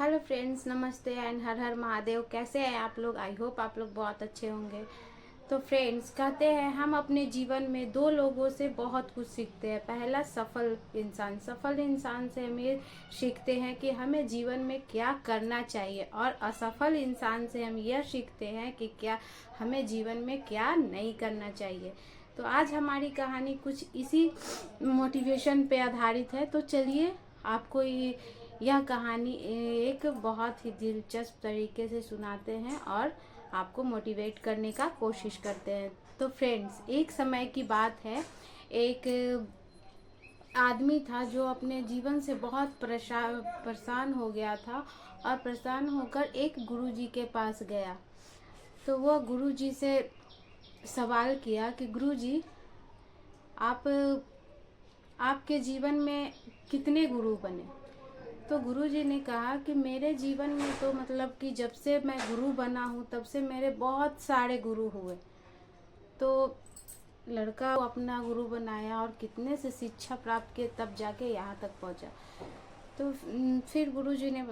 Hello friends, नमस्ते and हर हर महादेव। कैसे हैं आप लोग? आई होप आप लोग बहुत अच्छे होंगे। तो फ्रेंड्स, कहते हैं हम अपने जीवन में दो लोगों से बहुत कुछ सीखते हैं। पहला, सफल इंसान से हम ये सीखते हैं कि हमें जीवन में क्या करना चाहिए, और असफल इंसान से हम यह सीखते हैं कि क्या हमें जीवन में क्या नहीं करना चाहिए। तो आज हमारी कहानी कुछ इसी मोटिवेशन पे आधारित है। तो चलिए आपको यह कहानी एक बहुत ही दिलचस्प तरीके से सुनाते हैं और आपको मोटिवेट करने का कोशिश करते हैं। तो फ्रेंड्स, एक समय की बात है। एक आदमी था जो अपने जीवन से बहुत परेशान हो गया था, और परेशान होकर एक गुरुजी के पास गया। तो वह गुरुजी से सवाल किया कि गुरुजी, आप आपके जीवन में कितने गुरु बने? तो गुरुजी ने कहा कि मेरे जीवन में तो मतलब कि जब से मैं गुरु बना हूँ तब से मेरे बहुत सारे गुरु हुए। तो लड़का को अपना गुरु बनाया और कितने से शिक्षा प्राप्त किए, तब जाके यहाँ तक पहुँचा। तो फिर गुरुजी ने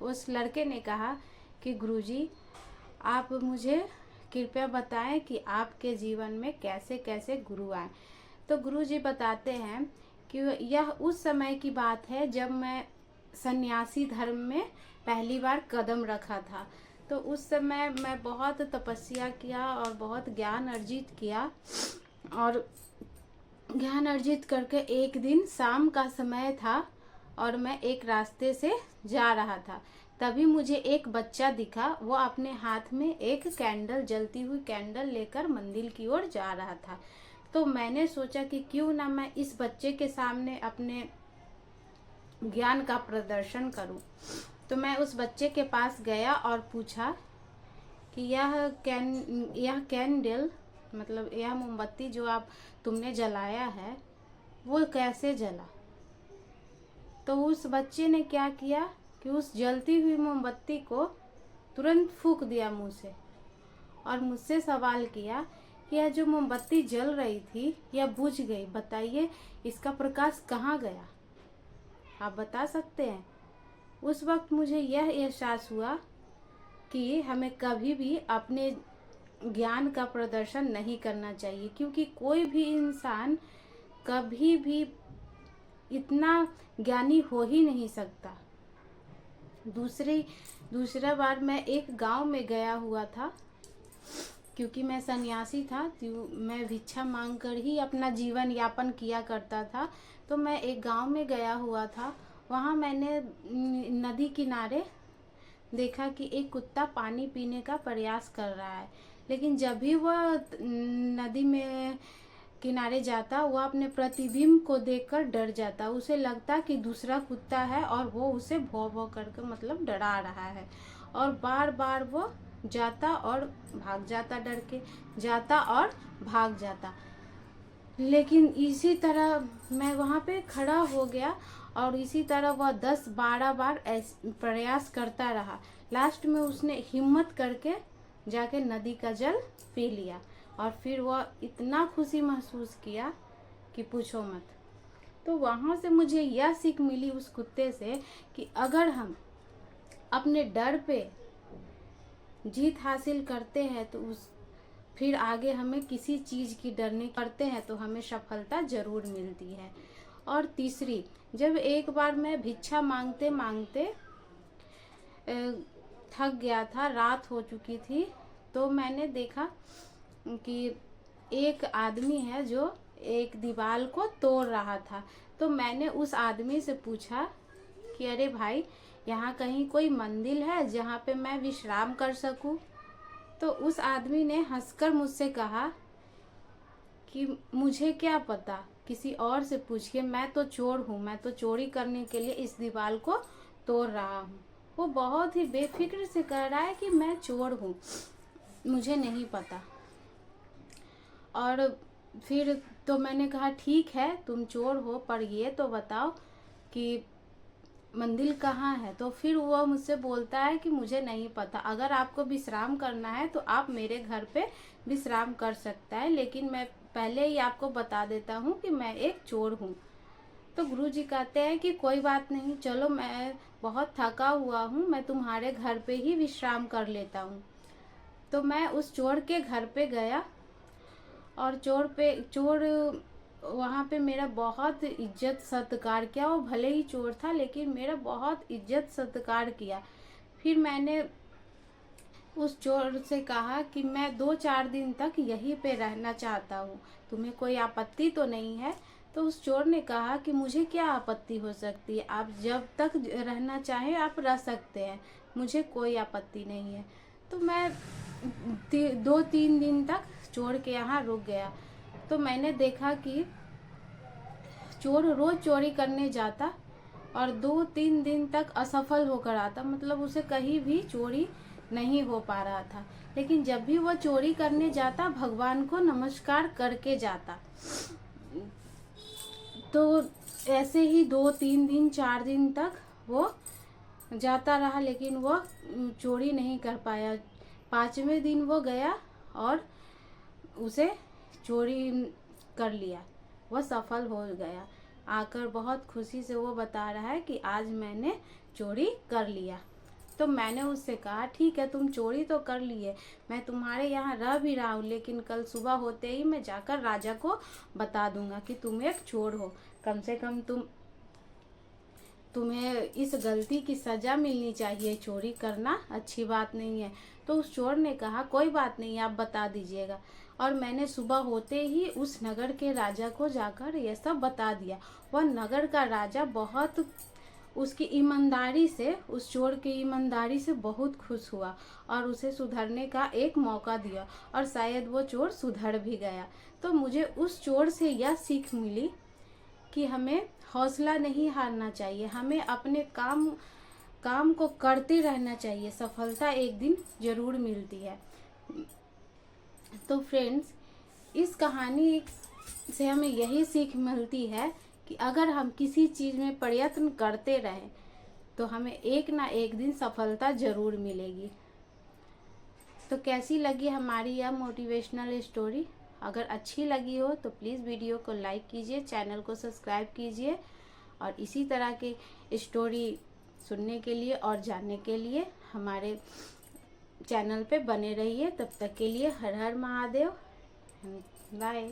उस लड़के ने कहा कि गुरुजी, आप मुझे कृपया बताएं कि आपके जीवन में कैसे कैसे गुरु आए। तो गुरुजी बताते हैं कि यह उस समय की बात है जब मैं सन्यासी धर्म में पहली बार कदम रखा था। तो उस समय मैं बहुत तपस्या किया और बहुत ज्ञान अर्जित किया, और ज्ञान अर्जित करके एक दिन शाम का समय था और मैं एक रास्ते से जा रहा था। तभी मुझे एक बच्चा दिखा। वो अपने हाथ में एक कैंडल, जलती हुई कैंडल लेकर मंदिर की ओर जा रहा था। तो मैंने सोचा कि क्यों ना मैं इस बच्चे के सामने अपने ज्ञान का प्रदर्शन करूं। तो मैं उस बच्चे के पास गया और पूछा कि यह कैंडल, मतलब यह मोमबत्ती जो तुमने जलाया है, वो कैसे जला? तो उस बच्चे ने क्या किया कि उस जलती हुई मोमबत्ती को तुरंत फूंक दिया मुंह से, और मुझसे सवाल किया कि यह जो मोमबत्ती जल रही थी यह बुझ गई, बताइए इसका प्रकाश कहाँ गया? आप बता सकते हैं? उस वक्त मुझे यह एहसास हुआ कि हमें कभी भी अपने ज्ञान का प्रदर्शन नहीं करना चाहिए, क्योंकि कोई भी इंसान कभी भी इतना ज्ञानी हो ही नहीं सकता। दूसरा बार मैं एक गांव में गया हुआ था। क्योंकि मैं सन्यासी था तो मैं भिक्षा मांग कर ही अपना जीवन यापन किया करता था। तो मैं एक गांव में गया हुआ था। वहाँ मैंने नदी किनारे देखा कि एक कुत्ता पानी पीने का प्रयास कर रहा है, लेकिन जब भी वह नदी में किनारे जाता, वह अपने प्रतिबिंब को देखकर डर जाता। उसे लगता कि दूसरा कुत्ता है और वो उसे भौ भौ करके मतलब डरा रहा है, और बार बार वो जाता और भाग जाता, डर के जाता और भाग जाता। लेकिन इसी तरह मैं वहाँ पे खड़ा हो गया, और इसी तरह वह 10-12 बार प्रयास करता रहा। लास्ट में उसने हिम्मत करके जाके नदी का जल पी लिया, और फिर वह इतना खुशी महसूस किया कि पूछो मत। तो वहाँ से मुझे यह सीख मिली उस कुत्ते से कि अगर हम अपने डर पे जीत हासिल करते हैं तो फिर आगे हमें किसी चीज़ की डरने करते हैं तो हमें सफलता जरूर मिलती है। और तीसरी, जब एक बार मैं भिक्षा मांगते मांगते थक गया था, रात हो चुकी थी, तो मैंने देखा कि एक आदमी है जो एक दीवार को तोड़ रहा था। तो मैंने उस आदमी से पूछा कि अरे भाई, यहाँ कहीं कोई मंदिर है जहाँ पे मैं विश्राम कर सकूं? तो उस आदमी ने हंसकर मुझसे कहा कि मुझे क्या पता, किसी और से पूछिए, मैं तो चोर हूँ, मैं तो चोरी करने के लिए इस दीवार को तोड़ रहा हूँ। वो बहुत ही बेफिक्र से कह रहा है कि मैं चोर हूँ, मुझे नहीं पता। और फिर तो मैंने कहा ठीक है, तुम चोर हो, पर ये तो बताओ कि मंदिर कहाँ है? तो फिर वो मुझसे बोलता है कि मुझे नहीं पता, अगर आपको विश्राम करना है तो आप मेरे घर पे विश्राम कर सकता है, लेकिन मैं पहले ही आपको बता देता हूँ कि मैं एक चोर हूँ। तो गुरुजी कहते हैं कि कोई बात नहीं, चलो मैं बहुत थका हुआ हूँ, मैं तुम्हारे घर पे ही विश्राम कर लेता हूँ। तो मैं उस चोर के घर पे गया और चोर वहाँ पे मेरा बहुत इज्जत सत्कार किया। वो भले ही चोर था लेकिन मेरा बहुत इज्जत सत्कार किया। फिर मैंने उस चोर से कहा कि मैं 2-4 दिन तक यहीं पे रहना चाहता हूँ, तुम्हें कोई आपत्ति तो नहीं है? तो उस चोर ने कहा कि मुझे क्या आपत्ति हो सकती है, आप जब तक रहना चाहें आप रह सकते हैं, मुझे कोई आपत्ति नहीं है। तो मैं 2-3 दिन तक चोर के यहाँ रुक गया। तो मैंने देखा कि चोर रोज चोरी करने जाता और 2-3 दिन तक असफल होकर आता, मतलब उसे कहीं भी चोरी नहीं हो पा रहा था। लेकिन जब भी वह चोरी करने जाता भगवान को नमस्कार करके जाता। तो ऐसे ही 2-3 दिन 4 दिन तक वो जाता रहा लेकिन वो चोरी नहीं कर पाया। 5वें दिन वो गया और उसे चोरी कर लिया, वह सफल हो गया। आकर बहुत खुशी से वो बता रहा है कि आज मैंने चोरी कर लिया। तो मैंने उससे कहा ठीक है, तुम चोरी तो कर लिए, मैं तुम्हारे यहाँ रह भी रहा हूँ, लेकिन कल सुबह होते ही मैं जाकर राजा को बता दूंगा कि तुम एक चोर हो। कम से कम तुम्हें इस गलती की सजा मिलनी चाहिए, चोरी करना अच्छी बात नहीं है। तो उस चोर ने कहा कोई बात नहीं, आप बता दीजिएगा। और मैंने सुबह होते ही उस नगर के राजा को जाकर ये सब बता दिया। वह नगर का राजा बहुत उसकी ईमानदारी से, उस चोर की ईमानदारी से बहुत खुश हुआ और उसे सुधरने का एक मौका दिया और शायद वो चोर सुधर भी गया। तो मुझे उस चोर से यह सीख मिली कि हमें हौसला नहीं हारना चाहिए, हमें अपने काम को करते रहना चाहिए, सफलता एक दिन जरूर मिलती है। तो फ्रेंड्स, इस कहानी से हमें यही सीख मिलती है कि अगर हम किसी चीज़ में प्रयत्न करते रहें तो हमें एक ना एक दिन सफलता जरूर मिलेगी। तो कैसी लगी हमारी यह मोटिवेशनल स्टोरी? अगर अच्छी लगी हो तो प्लीज़ वीडियो को लाइक कीजिए, चैनल को सब्सक्राइब कीजिए और इसी तरह के स्टोरी सुनने के लिए और जानने के लिए हमारे चैनल पे बने रहिए। तब तक के लिए हर हर महादेव, बाय।